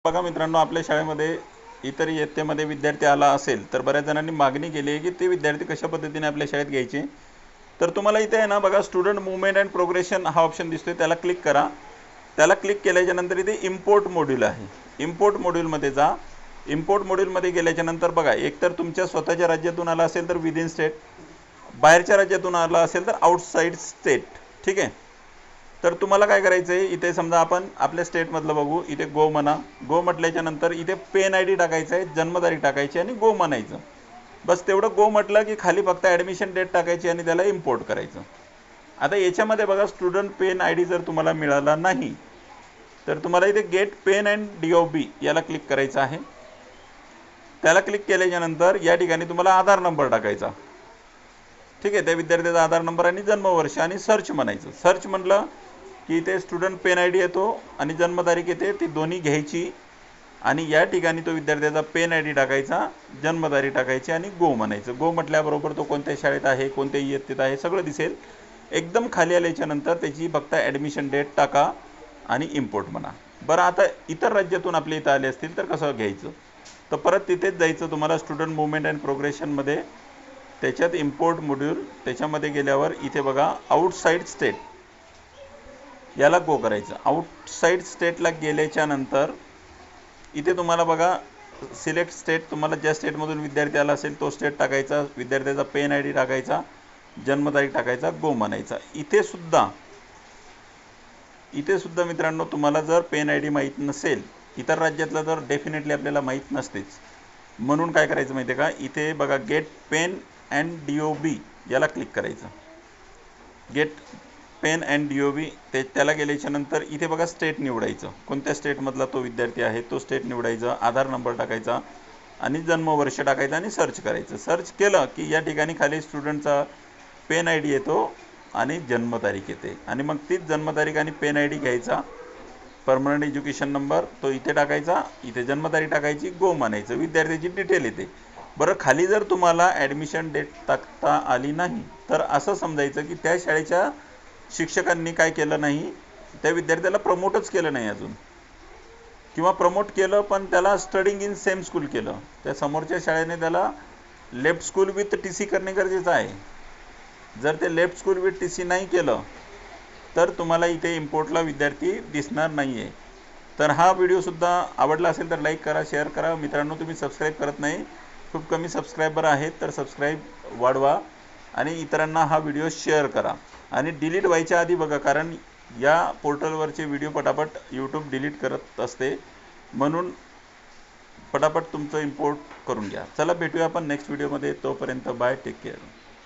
बघा मित्रांनो, आपल्या शाळेमध्ये इतर इयत्तेमध्ये विद्यार्थी आला असेल तर बऱ्याच जणांनी मागणी केली आहे की ते विद्यार्थी कशा पद्धतीने आपल्या शाळेत घ्यायचे. तर तुम्हाला इथे आहे ना बघा, स्टुडंट मूवमेंट अँड प्रोग्रेशन हा ऑप्शन दिसतोय, त्याला क्लिक करा. त्याला क्लिक केल्याच्या नंतर इथे इम्पोर्ट मॉड्यूल आहे. इम्पोर्ट मॉड्यूलमध्ये जा. इम्पोर्ट मॉड्यूलमध्ये गेल्याच्या नंतर बघा, एकतर तुमच्या स्वतःच्या राज्यातून आला असेल तर विदिन स्टेट, बाहेरच्या राज्यातून आला असेल तर आउटसाइड स्टेट. ठीक आहे. तर तुम्हाला काय करायचं आहे, इथे समजा आपण आपल्या स्टेटमधलं बघू. इथे गो म्हणा. गो म्हटल्याच्या नंतर इथे पेन आय डी टाकायचं आहे, जन्मतारीख टाकायची आणि गो म्हणायचं. बस तेवढं गो म्हटलं की खाली फक्त ॲडमिशन डेट टाकायची आणि त्याला इम्पोर्ट करायचं. आता याच्यामध्ये बघा, स्टुडंट पेन आय डी जर तुम्हाला मिळाला नाही तर तुम्हाला इथे गेट पेन अँड DOB याला क्लिक करायचं आहे. त्याला क्लिक केल्याच्या नंतर या ठिकाणी तुम्हाला आधार नंबर टाकायचा. ठीक आहे. त्या विद्यार्थ्याचा आधार नंबर आणि जन्मवर्ष आणि सर्च म्हणायचं. सर्च म्हटलं की इथे स्टुडंट पेन आय डी येतो आणि जन्मतारीख येते, ती दोन्ही घ्यायची आणि या ठिकाणी तो विद्यार्थ्याचा पेन आय डी टाकायचा, जन्मतारीख टाकायची आणि गो म्हणायचं. गो म्हटल्याबरोबर तो कोणत्या शाळेत आहे, कोणत्या इयत्तेत आहे सगळं दिसेल. एकदम खाली आल्याच्या नंतर त्याची फक्त ॲडमिशन डेट टाका आणि इम्पोर्ट म्हणा. बरं, आता इतर राज्यातून आपल्या इथं आले असतील तर कसं घ्यायचं, तर परत तिथेच जायचं तुम्हाला. स्टुडंट मूवमेंट अँड प्रोग्रेशनमध्ये त्याच्यात इम्पोर्ट मॉड्यूल, त्याच्यामध्ये गेल्यावर इथे बघा आउटसाइड स्टेट याला गो करायचं. आउटसाइड स्टेटला गेल्याच्या नंतर इथे तुम्हाला बघा सिलेक्ट स्टेट, तुम्हाला ज्या स्टेटमधून विद्यार्थी आला असेल तो स्टेट टाकायचा, विद्यार्थ्याचा पेन आय डी टाकायचा, जन्मतारीख टाकायचा, गो म्हणायचा. इथे सुद्धा मित्रांनो, तुम्हाला जर पेन आय डी माहीत नसेल, इतर राज्यातलं तर डेफिनेटली आपल्याला माहीत नसतेच, म्हणून काय करायचं माहिती आहे का, इथे बघा गेट पेन अँड DOB याला क्लिक करायचं. गेट पेन अँड DOB त्याला गेल्याच्या नंतर इथे बघा स्टेट निवडायचं, कोणत्या स्टेटमधला तो विद्यार्थी आहे तो स्टेट निवडायचा, आधार नंबर टाकायचा आणि जन्मवर्ष टाकायचं आणि सर्च करायचं. सर्च केलं की या ठिकाणी खाली स्टुडंटचा पेन आय डी येतो आणि जन्मतारीख येते आणि मग तीच जन्मतारीख आणि पेन आय डी घ्यायचा. परमनंट एज्युकेशन नंबर तो इथे टाकायचा, इथे जन्मतारीख टाकायची, गो म्हणायचं, विद्यार्थ्याची डिटेल येते. बरं, खाली जर तुम्हाला ॲडमिशन डेट टाकता आली नाही तर असं समजायचं की त्या शाळेच्या शिक्षकांनी काय केलं नाही, त्या विद्यार्थ्याला प्रमोटच केलं नाही अजून, किंवा प्रमोट केलं पण त्याला स्टडिंग इन सेम स्कूल केलं. त्या समोरच्या शाळेने त्याला लेफ्ट स्कूल विथ TC करणे गरजेचं आहे. जर ते लेफ्ट स्कूल विथ TC नाही केलं तर तुम्हाला इथे इम्पोर्टला विद्यार्थी दिसणार नाही आहे. तर हा व्हिडिओसुद्धा आवडला असेल तर लाईक करा, शेअर करा. मित्रांनो, तुम्ही सबस्क्राईब करत नाही, खूप कमी सबस्क्रायबर आहेत, तर सबस्क्राईब वाढवा आणि इतरांना हा व्हिडिओ शेअर करा. आणि डिलीट व्हायच्या आधी बघा, कारण या पोर्टलवरचे व्हिडिओ पटापट यूट्यूब डिलीट करत असते, म्हणून पटापट तुमचं इम्पोर्ट करून घ्या. चला, भेटूया आपण नेक्स्ट व्हिडिओमध्ये. तोपर्यंत बाय, टेक केअर.